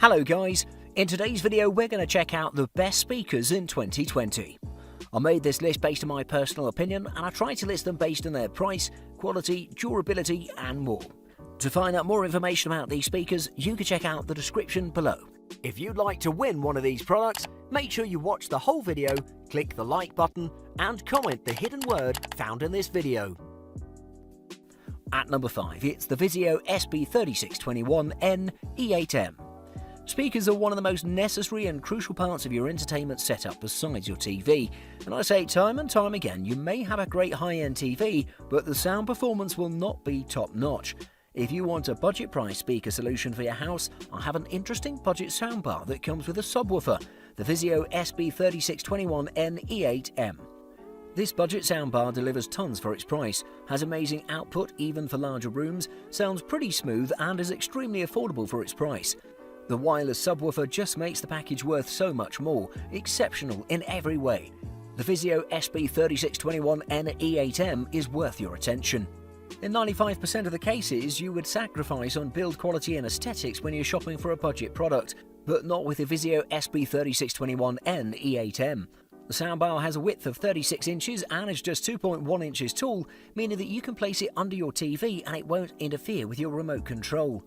Hello guys, in today's video we're going to check out the best speakers in 2020. I made this list based on my personal opinion and I tried to list them based on their price, quality, durability and more. To find out more information about these speakers, you can check out the description below. If you'd like to win one of these products, make sure you watch the whole video, click the like button and comment the hidden word found in this video. At number 5, it's the VIZIO SB3621n-E8M. Speakers are one of the most necessary and crucial parts of your entertainment setup besides your TV, and I say time and time again, you may have a great high-end TV, but the sound performance will not be top-notch. If you want a budget price speaker solution for your house, I have an interesting budget soundbar that comes with a subwoofer, the VIZIO SB3621n-E8M. This budget soundbar delivers tons for its price, has amazing output even for larger rooms, sounds pretty smooth and is extremely affordable for its price. The wireless subwoofer just makes the package worth so much more, exceptional in every way. The VIZIO SB3621n-E8M is worth your attention. In 95% of the cases, you would sacrifice on build quality and aesthetics when you're shopping for a budget product, but not with the VIZIO SB3621n-E8M. The soundbar has a width of 36 inches and is just 2.1 inches tall, meaning that you can place it under your TV and it won't interfere with your remote control.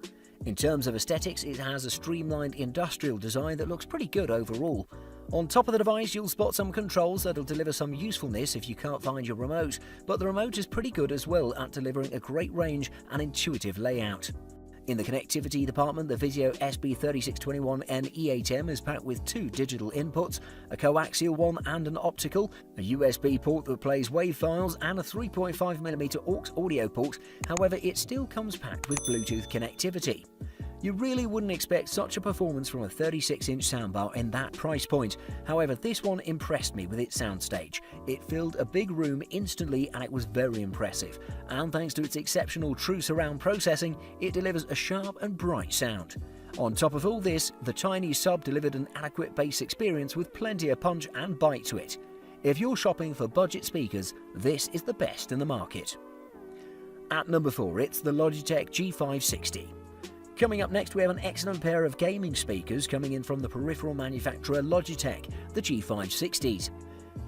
In terms of aesthetics, it has a streamlined industrial design that looks pretty good overall. On top of the device, you'll spot some controls that'll deliver some usefulness if you can't find your remote, but the remote is pretty good as well at delivering a great range and intuitive layout. In the connectivity department, the VIZIO SB3621n-E8M is packed with 2 digital inputs, a coaxial one and an optical, a USB port that plays WAV files and a 3.5mm aux audio port, however it still comes packed with Bluetooth connectivity. You really wouldn't expect such a performance from a 36-inch soundbar in that price point, however this one impressed me with its soundstage. It filled a big room instantly and it was very impressive, and thanks to its exceptional true surround processing, it delivers a sharp and bright sound. On top of all this, the tiny sub delivered an adequate bass experience with plenty of punch and bite to it. If you're shopping for budget speakers, this is the best in the market. At number 4, it's the Logitech G560. Coming up next, we have an excellent pair of gaming speakers coming in from the peripheral manufacturer Logitech, the G560s.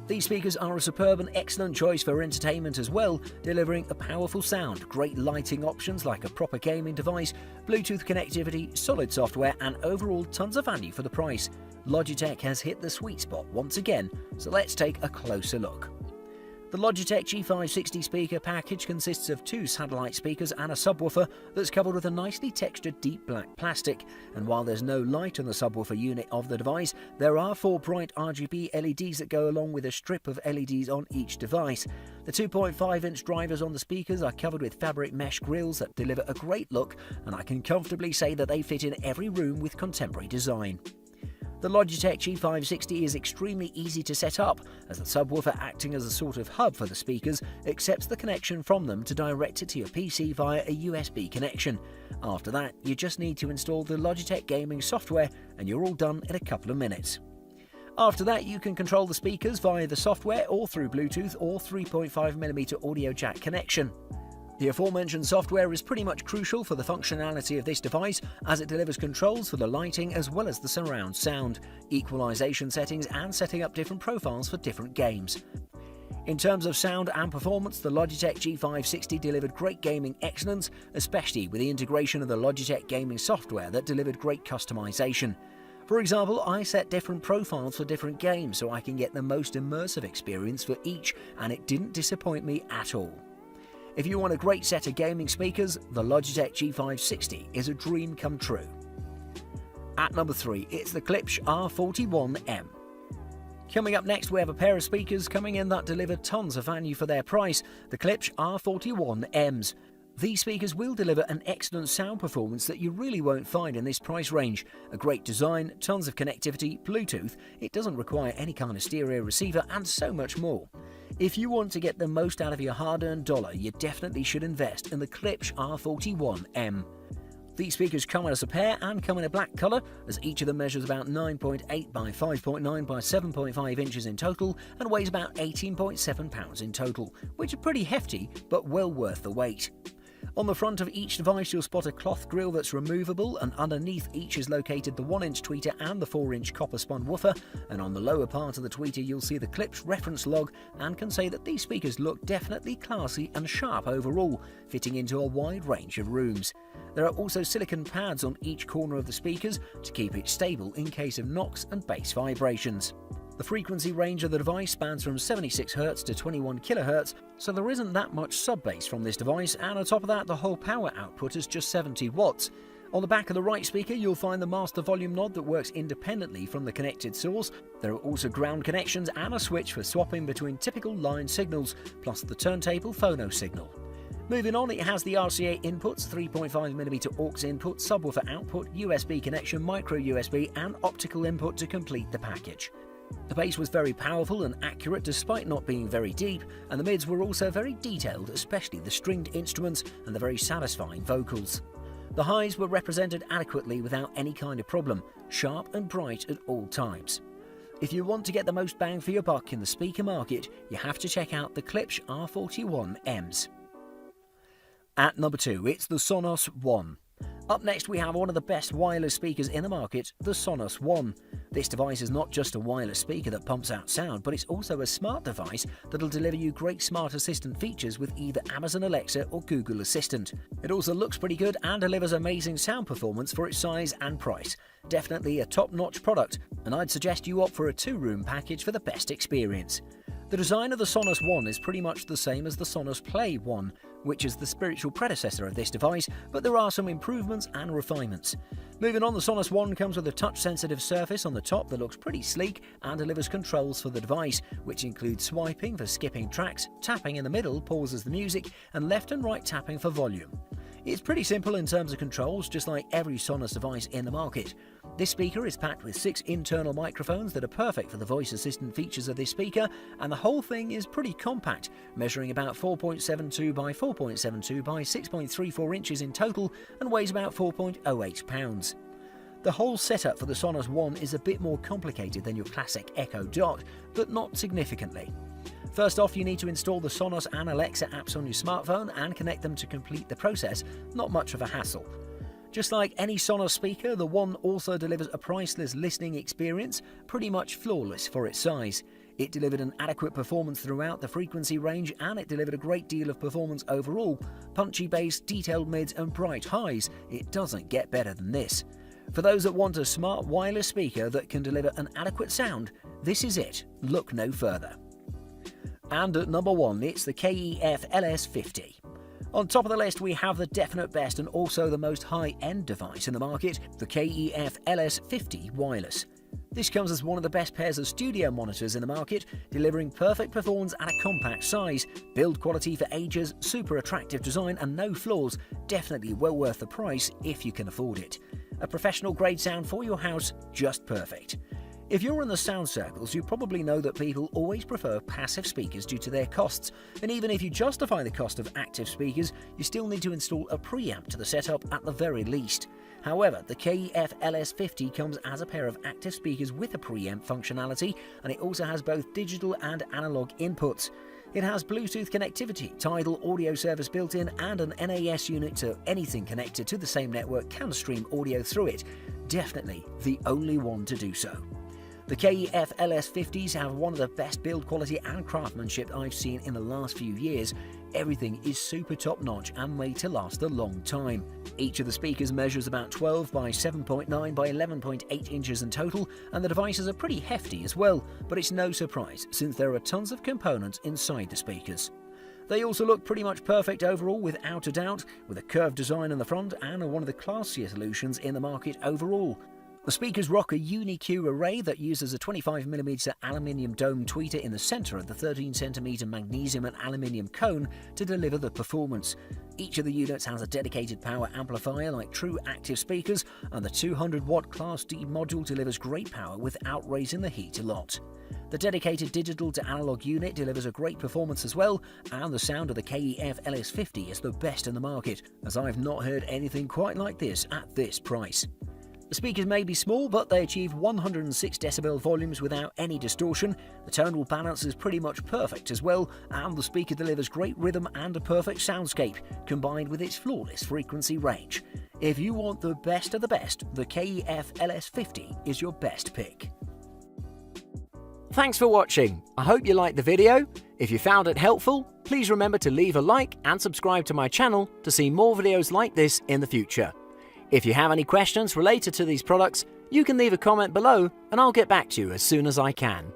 These speakers are a superb and excellent choice for entertainment as well, delivering a powerful sound, great lighting options like a proper gaming device, Bluetooth connectivity, solid software and overall tons of value for the price. Logitech has hit the sweet spot once again, so let's take a closer look. The Logitech G560 speaker package consists of 2 satellite speakers and a subwoofer that's covered with a nicely textured deep black plastic, and while there's no light on the subwoofer unit of the device, there are 4 bright RGB LEDs that go along with a strip of LEDs on each device. The 2.5-inch drivers on the speakers are covered with fabric mesh grills that deliver a great look, and I can comfortably say that they fit in every room with contemporary design. The Logitech G560 is extremely easy to set up, as the subwoofer, acting as a sort of hub for the speakers, accepts the connection from them to direct it to your PC via a USB connection. After that, you just need to install the Logitech gaming software and you're all done in a couple of minutes. After that, you can control the speakers via the software or through Bluetooth or 3.5mm audio jack connection. The aforementioned software is pretty much crucial for the functionality of this device, as it delivers controls for the lighting as well as the surround sound, equalization settings and setting up different profiles for different games. In terms of sound and performance, the Logitech G560 delivered great gaming excellence, especially with the integration of the Logitech gaming software that delivered great customization. For example, I set different profiles for different games so I can get the most immersive experience for each, and it didn't disappoint me at all. If you want a great set of gaming speakers, the Logitech G560 is a dream come true. At number 3, it's the Klipsch R-41M. Coming up next, we have a pair of speakers coming in that deliver tons of value for their price, the Klipsch R-41Ms. These speakers will deliver an excellent sound performance that you really won't find in this price range. A great design, tons of connectivity, Bluetooth, it doesn't require any kind of stereo receiver and so much more. If you want to get the most out of your hard-earned dollar, you definitely should invest in the Klipsch R-41M. These speakers come out as a pair and come in a black colour, as each of them measures about 9.8 by 5.9 by 7.5 inches in total and weighs about 18.7 pounds in total, which are pretty hefty but well worth the weight. On the front of each device you'll spot a cloth grille that's removable, and underneath each is located the 1-inch tweeter and the 4-inch copper spun woofer, and on the lower part of the tweeter you'll see the Klipsch reference log, and can say that these speakers look definitely classy and sharp overall, fitting into a wide range of rooms. There are also silicone pads on each corner of the speakers to keep it stable in case of knocks and bass vibrations. The frequency range of the device spans from 76Hz to 21 kHz, so there isn't that much sub-bass from this device, and on top of that the whole power output is just 70 watts. On the back of the right speaker you'll find the master volume knob that works independently from the connected source. There are also ground connections and a switch for swapping between typical line signals, plus the turntable phono signal. Moving on, it has the RCA inputs, 3.5mm aux input, subwoofer output, USB connection, micro USB and optical input to complete the package. The bass was very powerful and accurate despite not being very deep, and the mids were also very detailed, especially the stringed instruments and the very satisfying vocals. The highs were represented adequately without any kind of problem, sharp and bright at all times. If you want to get the most bang for your buck in the speaker market, you have to check out the Klipsch R-41Ms. At number 2, it's the Sonos One. Up next we have one of the best wireless speakers in the market, the Sonos One. This device is not just a wireless speaker that pumps out sound, but it's also a smart device that'll deliver you great smart assistant features with either Amazon Alexa or Google Assistant. It also looks pretty good and delivers amazing sound performance for its size and price. Definitely a top-notch product, and I'd suggest you opt for a 2-room package for the best experience. The design of the Sonos One is pretty much the same as the Sonos Play One, which is the spiritual predecessor of this device, but there are some improvements and refinements. Moving on, the Sonos One comes with a touch-sensitive surface on the top that looks pretty sleek and delivers controls for the device, which include swiping for skipping tracks, tapping in the middle pauses the music, and left and right tapping for volume. It's pretty simple in terms of controls, just like every Sonos device in the market. This speaker is packed with 6 internal microphones that are perfect for the voice assistant features of this speaker, and the whole thing is pretty compact, measuring about 4.72 by 4.72 by 6.34 inches in total and weighs about 4.08 pounds. The whole setup for the Sonos One is a bit more complicated than your classic Echo Dot, but not significantly. First off, you need to install the Sonos and Alexa apps on your smartphone and connect them to complete the process, not much of a hassle. Just like any Sonos speaker, the One also delivers a priceless listening experience, pretty much flawless for its size. It delivered an adequate performance throughout the frequency range, and it delivered a great deal of performance overall. Punchy bass, detailed mids and bright highs. It doesn't get better than this. For those that want a smart wireless speaker that can deliver an adequate sound, this is it. Look no further. And at number 1, it's the KEF LS50. On top of the list we have the definite best and also the most high-end device in the market, the KEF LS50 Wireless. This comes as one of the best pairs of studio monitors in the market, delivering perfect performance at a compact size, build quality for ages, super attractive design and no flaws, definitely well worth the price if you can afford it. A professional grade sound for your house, just perfect. If you're in the sound circles, you probably know that people always prefer passive speakers due to their costs, and even if you justify the cost of active speakers, you still need to install a preamp to the setup at the very least. However, the KEF LS50 comes as a pair of active speakers with a preamp functionality, and it also has both digital and analog inputs. It has Bluetooth connectivity, Tidal audio service built in, and an NAS unit, so anything connected to the same network can stream audio through it. Definitely the only one to do so. The KEF LS50s have one of the best build quality and craftsmanship I've seen in the last few years. Everything is super top notch and made to last a long time. Each of the speakers measures about 12 by 7.9 by 11.8 inches in total, and the devices are pretty hefty as well, but it's no surprise since there are tons of components inside the speakers. They also look pretty much perfect overall without a doubt, with a curved design in the front and are one of the classier solutions in the market overall. The speakers rock a UniQ array that uses a 25mm aluminium dome tweeter in the centre of the 13cm magnesium and aluminium cone to deliver the performance. Each of the units has a dedicated power amplifier like true active speakers, and the 200-watt Class D module delivers great power without raising the heat a lot. The dedicated digital to analog unit delivers a great performance as well, and the sound of the KEF LS50 is the best in the market, as I've not heard anything quite like this at this price. The speakers may be small, but they achieve 106 decibel volumes without any distortion. The tonal balance is pretty much perfect as well, and the speaker delivers great rhythm and a perfect soundscape, combined with its flawless frequency range. If you want the best of the best, the KEF LS50 is your best pick. Thanks for watching. I hope you liked the video. If you found it helpful, please remember to leave a like and subscribe to my channel to see more videos like this in the future. If you have any questions related to these products, you can leave a comment below and I'll get back to you as soon as I can.